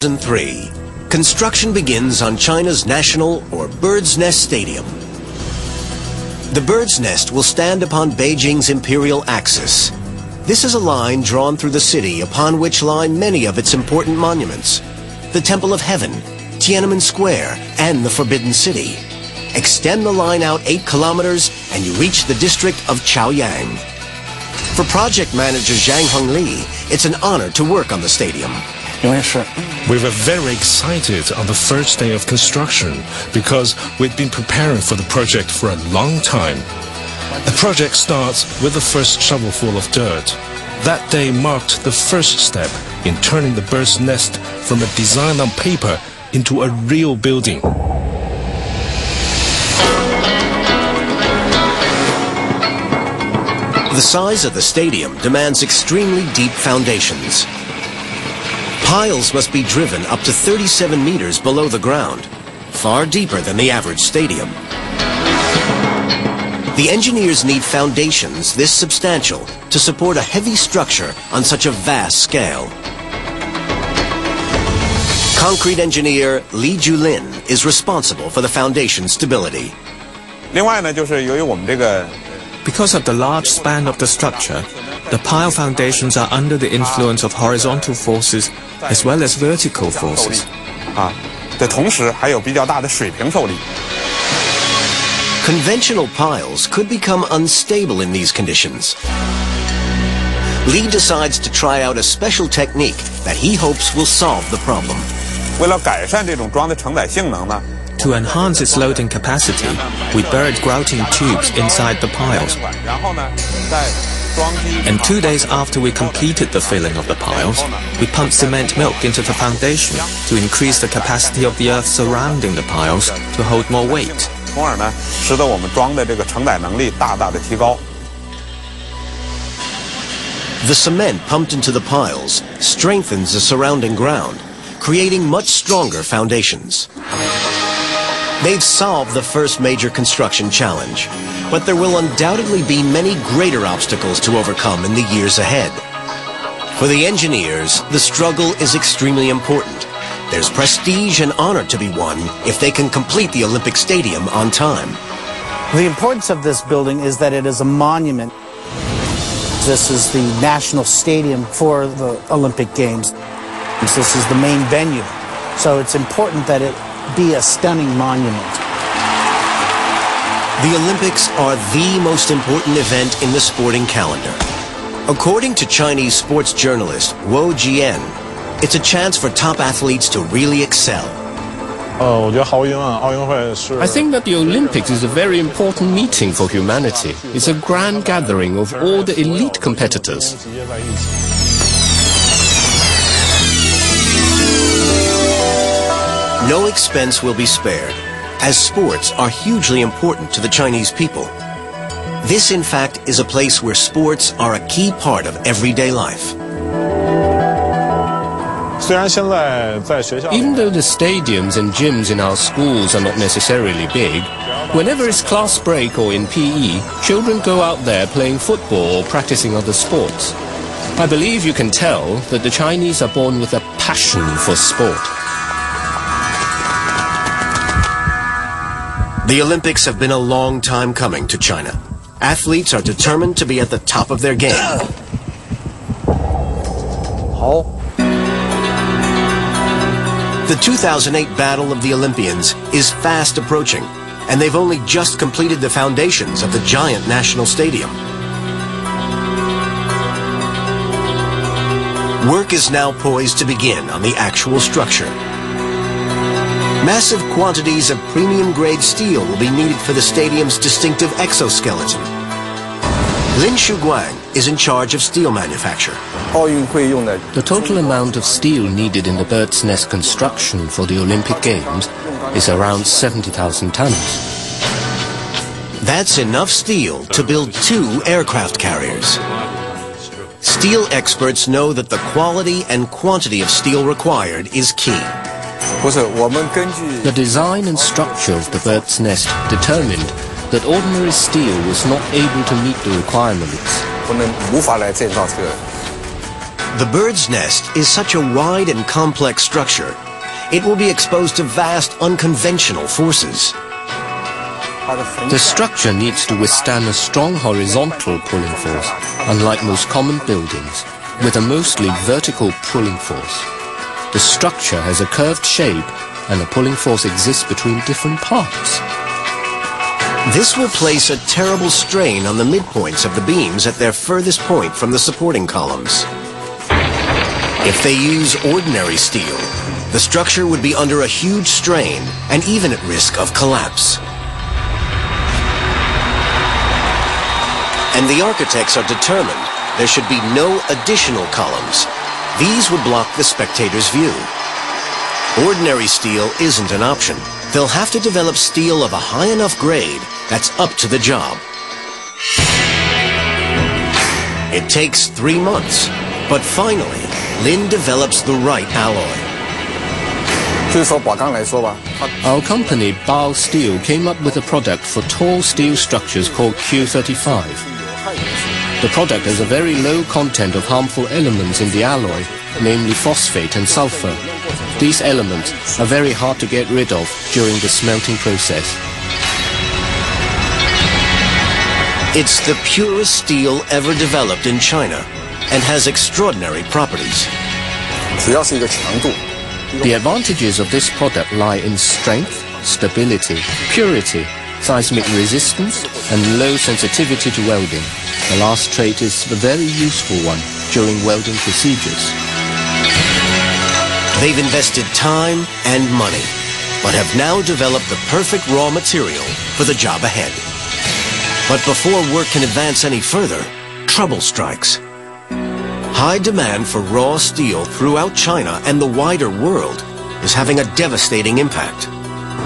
2003, construction begins on China's national or Bird's Nest Stadium. The Bird's Nest will stand upon Beijing's imperial axis. This is a line drawn through the city upon which lie many of its important monuments. The Temple of Heaven, Tiananmen Square, and the Forbidden City. Extend the line out 8 kilometers and you reach the district of Chaoyang. For project manager Zhang Hongli, it's an honor to work on the stadium. We were very excited on the first day of construction because we'd been preparing for the project for a long time. The project starts with the first shovelful of dirt. That day marked the first step in turning the Bird's Nest from a design on paper into a real building. The size of the stadium demands extremely deep foundations. Piles must be driven up to 37 meters below the ground, far deeper than the average stadium. The engineers need foundations this substantial to support a heavy structure on such a vast scale. Concrete engineer Li Julin is responsible for the foundation stability. Because of the large span of the structure, the pile foundations are under the influence of horizontal forces as well as vertical forces. Conventional piles could become unstable in these conditions. Li decides to try out a special technique that he hopes will solve the problem. To enhance its loading capacity, we buried grouting tubes inside the piles. And 2 days after we completed the filling of the piles, we pumped cement milk into the foundation to increase the capacity of the earth surrounding the piles to hold more weight. The cement pumped into the piles strengthens the surrounding ground, creating much stronger foundations. They've solved the first major construction challenge, but there will undoubtedly be many greater obstacles to overcome in the years ahead. For the engineers, the struggle is extremely important. There's prestige and honor to be won if they can complete the Olympic Stadium on time. The importance of this building is that it is a monument. This is the national stadium for the Olympic Games. This is the main venue. So it's important that it be a stunning monument. The Olympics are the most important event in the sporting calendar. According to Chinese sports journalist Wu Jian, it's a chance for top athletes to really excel. I think that the Olympics is a very important meeting for humanity. It's a grand gathering of all the elite competitors. No expense will be spared, as sports are hugely important to the Chinese people. This, in fact, is a place where sports are a key part of everyday life. Even though the stadiums and gyms in our schools are not necessarily big, whenever it's class break or in PE, children go out there playing football or practicing other sports. I believe you can tell that the Chinese are born with a passion for sport. The Olympics have been a long time coming to China. Athletes are determined to be at the top of their game. The 2008 Battle of the Olympians is fast approaching, and they've only just completed the foundations of the giant national stadium. Work is now poised to begin on the actual structure. Massive quantities of premium-grade steel will be needed for the stadium's distinctive exoskeleton. Lin Shuguang is in charge of steel manufacture. The total amount of steel needed in the Bird's Nest construction for the Olympic Games is around 70,000 tons. That's enough steel to build 2 aircraft carriers. Steel experts know that the quality and quantity of steel required is key. The design and structure of the Bird's Nest determined that ordinary steel was not able to meet the requirements. The bird's nest is such a wide and complex structure. It will be exposed to vast, unconventional forces. The structure needs to withstand a strong horizontal pulling force, unlike most common buildings, with a mostly vertical pulling force. The structure has a curved shape, and a pulling force exists between different parts. This will place a terrible strain on the midpoints of the beams at their furthest point from the supporting columns. If they use ordinary steel, the structure would be under a huge strain and even at risk of collapse. And the architects are determined there should be no additional columns. These would block the spectator's view. Ordinary steel isn't an option. They'll have to develop steel of a high enough grade that's up to the job. It takes 3 months, but finally, Lin develops the right alloy. Our company, Bao Steel, came up with a product for tall steel structures called Q35. The product has a very low content of harmful elements in the alloy, namely phosphate and sulfur. These elements are very hard to get rid of during the smelting process. It's the purest steel ever developed in China and has extraordinary properties. The advantages of this product lie in strength, stability, purity, seismic resistance, and low sensitivity to welding. The last trait is a very useful one during welding procedures. They've invested time and money, but have now developed the perfect raw material for the job ahead. But before work can advance any further, trouble strikes. High demand for raw steel throughout China and the wider world is having a devastating impact.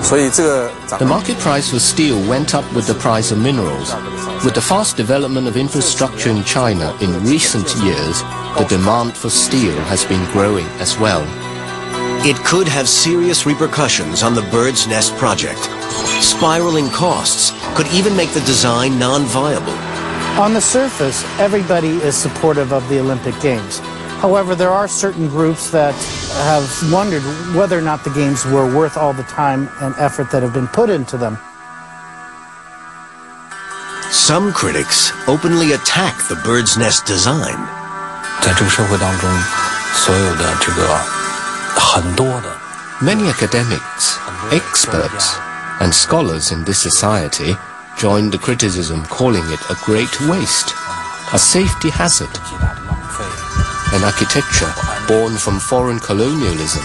The market price for steel went up with the price of minerals. With the fast development of infrastructure in China in recent years, the demand for steel has been growing as well. It could have serious repercussions on the bird's nest project. Spiraling costs could even make the design non-viable. On the surface, everybody is supportive of the Olympic Games. However, there are certain groups that have wondered whether or not the Games were worth all the time and effort that have been put into them. Some critics openly attack the bird's nest design. Many academics, experts, and scholars in this society join the criticism, calling it a great waste, a safety hazard, an architecture born from foreign colonialism,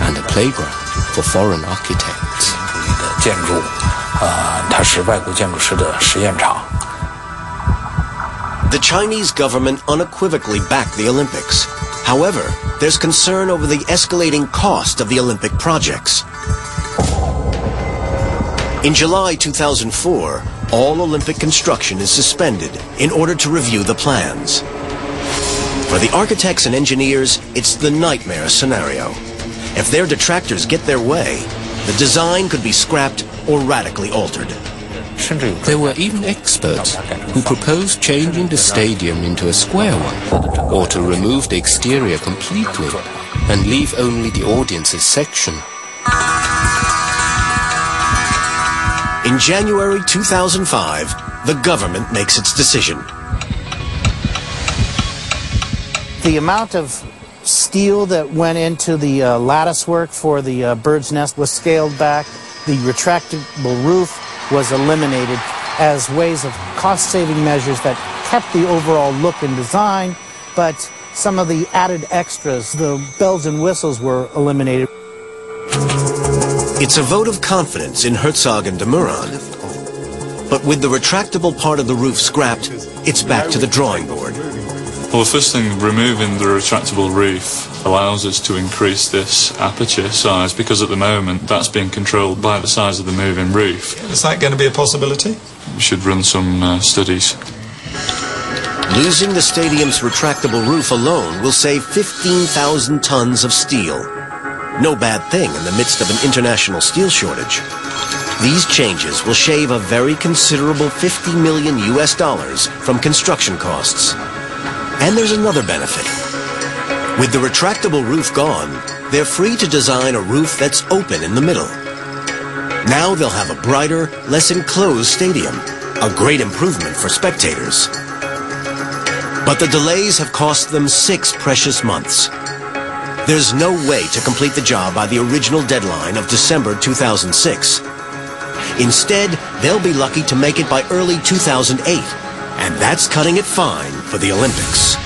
and a playground for foreign architects. The Chinese government unequivocally backed the Olympics. However, there's concern over the escalating cost of the Olympic projects. In July 2004, all Olympic construction is suspended in order to review the plans. For the architects and engineers, it's the nightmare scenario. If their detractors get their way, the design could be scrapped or radically altered. There were even experts who proposed changing the stadium into a square one, or to remove the exterior completely and leave only the audience's section. In January 2005, the government makes its decision. The amount of steel that went into the lattice work for the bird's nest was scaled back. The retractable roof was eliminated as ways of cost-saving measures that kept the overall look and design, but some of the added extras, the bells and whistles, were eliminated. It's a vote of confidence in Herzog and de Meuron. But with the retractable part of the roof scrapped, it's back to the drawing board. Well, the first thing, removing the retractable roof allows us to increase this aperture size, because at the moment that's being controlled by the size of the moving roof. Is that going to be a possibility? We should run some studies. Losing the stadium's retractable roof alone will save 15,000 tons of steel. No bad thing in the midst of an international steel shortage. These changes will shave a very considerable $50 million from construction costs. And there's another benefit. With the retractable roof gone, they're free to design a roof that's open in the middle. Now they'll have a brighter, less enclosed stadium, a great improvement for spectators. But the delays have cost them 6 precious months. There's no way to complete the job by the original deadline of December 2006. Instead, they'll be lucky to make it by early 2008, and that's cutting it fine for the Olympics.